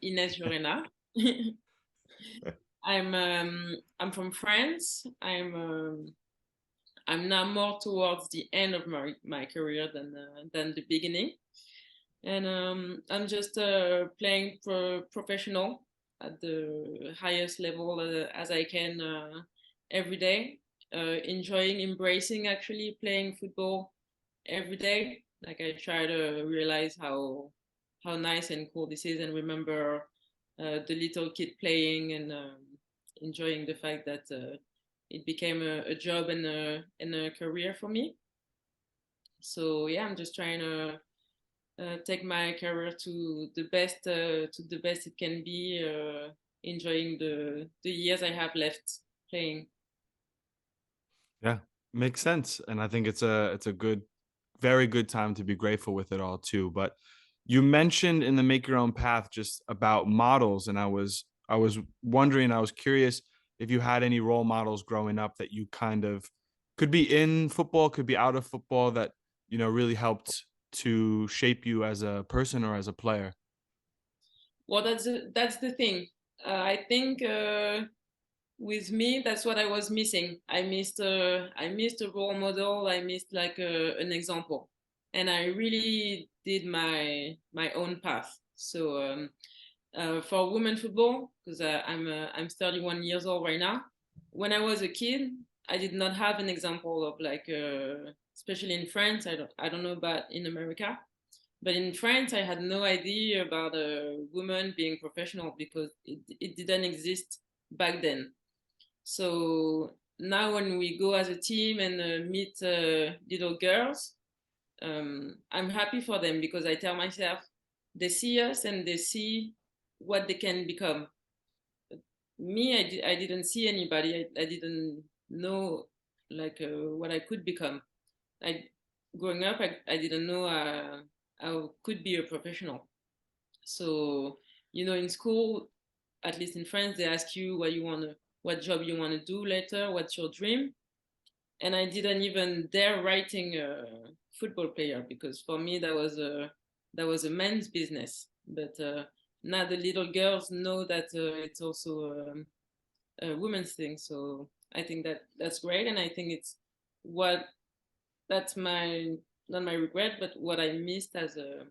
Ines Jurena. I'm from France. I'm now more towards the end of my career than the beginning, and I'm just playing professional at the highest level as I can every day. Enjoying, embracing actually playing football every day. Like I try to realize how nice and cool this is, and remember the little kid playing and enjoying the fact that it became a job and a career for me. So yeah, I'm just trying to take my career to the best it can be, enjoying the years I have left playing. Yeah, makes sense. And I think it's a good, very good time to be grateful with it all too. But you mentioned in the Make Your Own Path just about models, and I was wondering, I was curious if you had any role models growing up that you kind of could be in football, could be out of football that, really helped to shape you as a person or as a player. Well, that's the thing. I think with me, that's what I was missing. I missed a role model. I missed like an example, and I really did my own path. So for women football, because I'm 31 years old right now. When I was a kid, I did not have an example of like, especially in France. I don't know about in America, but in France, I had no idea about a woman being professional because it didn't exist back then. So now when we go as a team and meet little girls, I'm happy for them because I tell myself they see us and they see what they can become. Me, I didn't see anybody. I didn't know like what I could become. I growing up, I didn't know I could be a professional. So in school, at least in France, they ask you what job you want to do later, what's your dream, and I didn't even dare writing a football player because for me that was a man's business. But now the little girls know that it's also a woman's thing. So I think that's great, and I think it's what that's my not my regret, but what I missed as a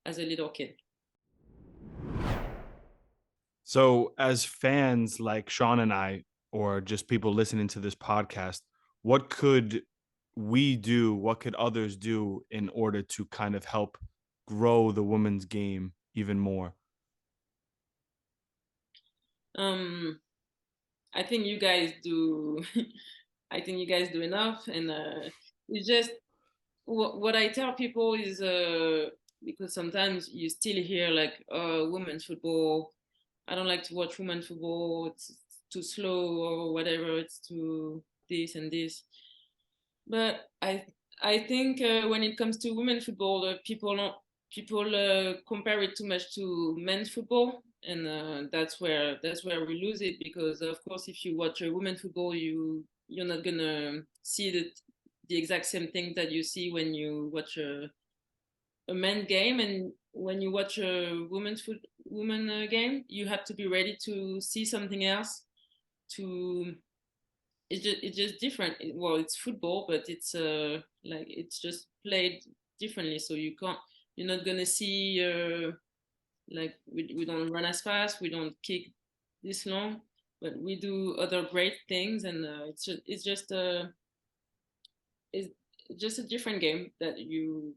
little kid. So, as fans like Sean and I, or just people listening to this podcast, what could we do? What could others do in order to kind of help grow the women's game even more? Um, I think you guys do. I think you guys do enough, and it's just what I tell people is because sometimes you still hear like women's football. I don't like to watch women's football. It's too slow or whatever. It's too this and this. But I think when it comes to women's football, people compare it too much to men's football, and that's where we lose it because of course if you watch a women's football, you're not gonna see the exact same thing that you see when you watch a men's game, and when you watch a woman game, you have to be ready to see something else. To it's just different. Well, it's football, but it's like it's just played differently. So you're not gonna see like we don't run as fast, we don't kick this long, but we do other great things, and it's just a different game that you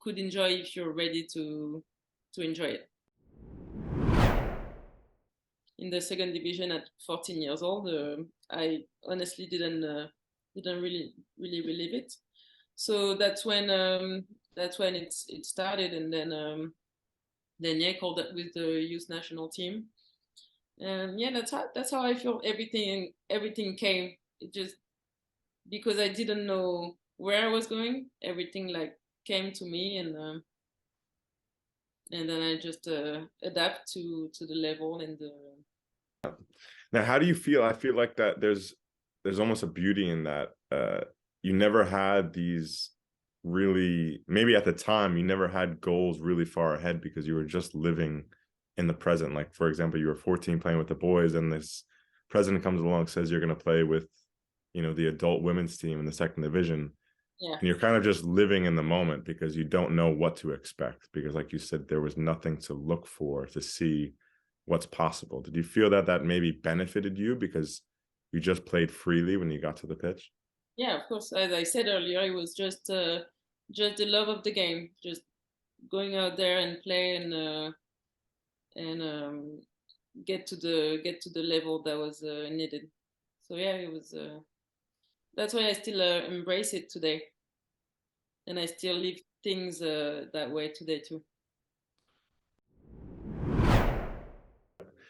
could enjoy if you're ready to enjoy it. In the second division at 14 years old, I honestly didn't really believe it. So that's when it started, and then yeah, called up with the youth national team, and yeah, that's how I feel. Everything came. It just because I didn't know where I was going, everything like came to me, and then I just adapt to the level and the. Now, how do you feel? I feel like that there's almost a beauty in that. You never had these really, maybe at the time you never had goals really far ahead because you were just living in the present. Like, for example, you were 14 playing with the boys, and this president comes along and says you're going to play with, you know, the adult women's team in the second division. Yeah. And you're kind of just living in the moment because you don't know what to expect, because like you said, there was nothing to look for to see what's possible. Did you feel that that maybe benefited you because you just played freely when you got to the pitch? Yeah, of course. As I said earlier, it was just the love of the game, just going out there and play and get to the level that was needed. So yeah, it was. That's why I still embrace it today, and I still live things that way today too.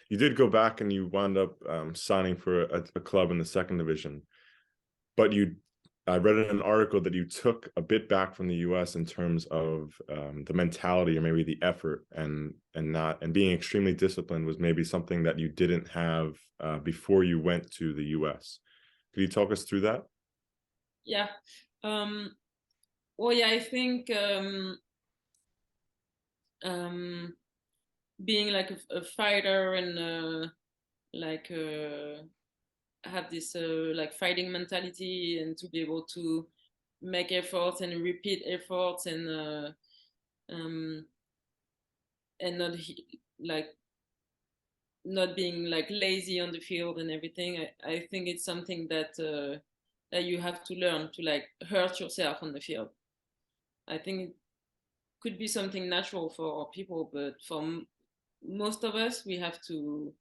You did go back and you wound up signing for a club in the second division, but I read in an article that you took a bit back from the US in terms of the mentality or maybe the effort, and being extremely disciplined was maybe something that you didn't have before you went to the US. Could you talk us through that? Yeah. Well, yeah, I think being like a fighter and like have this like fighting mentality, and to be able to make efforts and repeat efforts and like not being like lazy on the field and everything. I think it's something that that you have to learn to like hurt yourself on the field. I think it could be something natural for people, but for most of us, we have to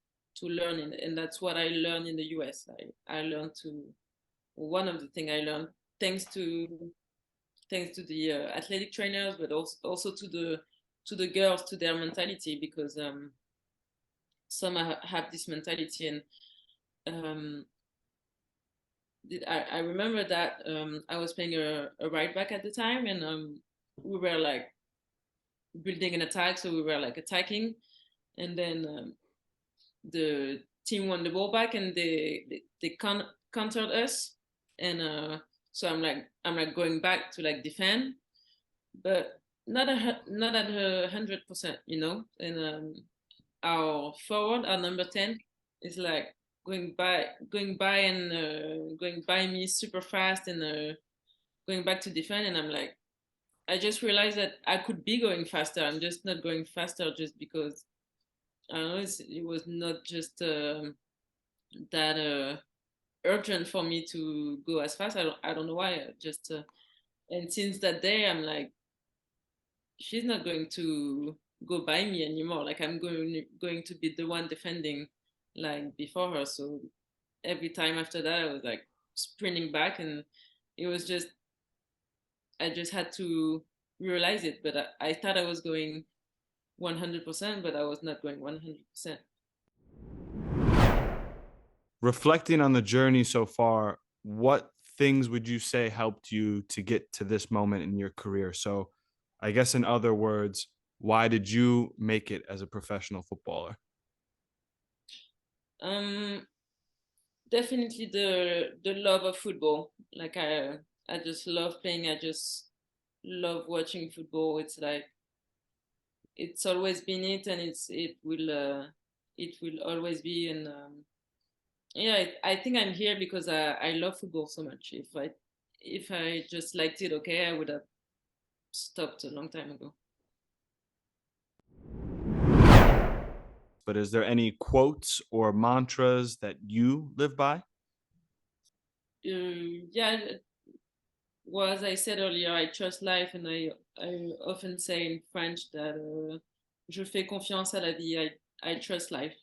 learn it, and that's what I learned in the US. I learned to, one of the things I learned thanks to the athletic trainers, but also to the girls, to their mentality, because some have this mentality, and I remember that I was playing a right back at the time, and we were like building an attack, so we were like attacking, and then the team won the ball back, and they countered us, and so I'm like going back to like defend, but not at 100%, you know. And our forward, our number 10, is like going by and going by me super fast, and going back to defend, and I'm like, I just realized that I could be going faster. I'm just not going faster just because I don't know. It was not just that urgent for me to go as fast. I don't know why. Just and since that day, I'm like, she's not going to go by me anymore. Like, I'm going to be the one defending like before her. So every time after that, I was like sprinting back, and it was just, I just had to realize it. But I thought I was going 100%, but I was not going 100%. Reflecting on the journey so far, what things would you say helped you to get to this moment in your career? So I guess in other words, why did you make it as a professional footballer? Definitely the love of football. Like, I just love playing. I just love watching football. It's like, it's always been it, and it will always be. And yeah, I think I'm here because I love football so much. If I just liked it, okay, I would have stopped a long time ago. But is there any quotes or mantras that you live by? Yeah, well, as I said earlier, I trust life, and I often say in French that je fais confiance à la vie. I trust life.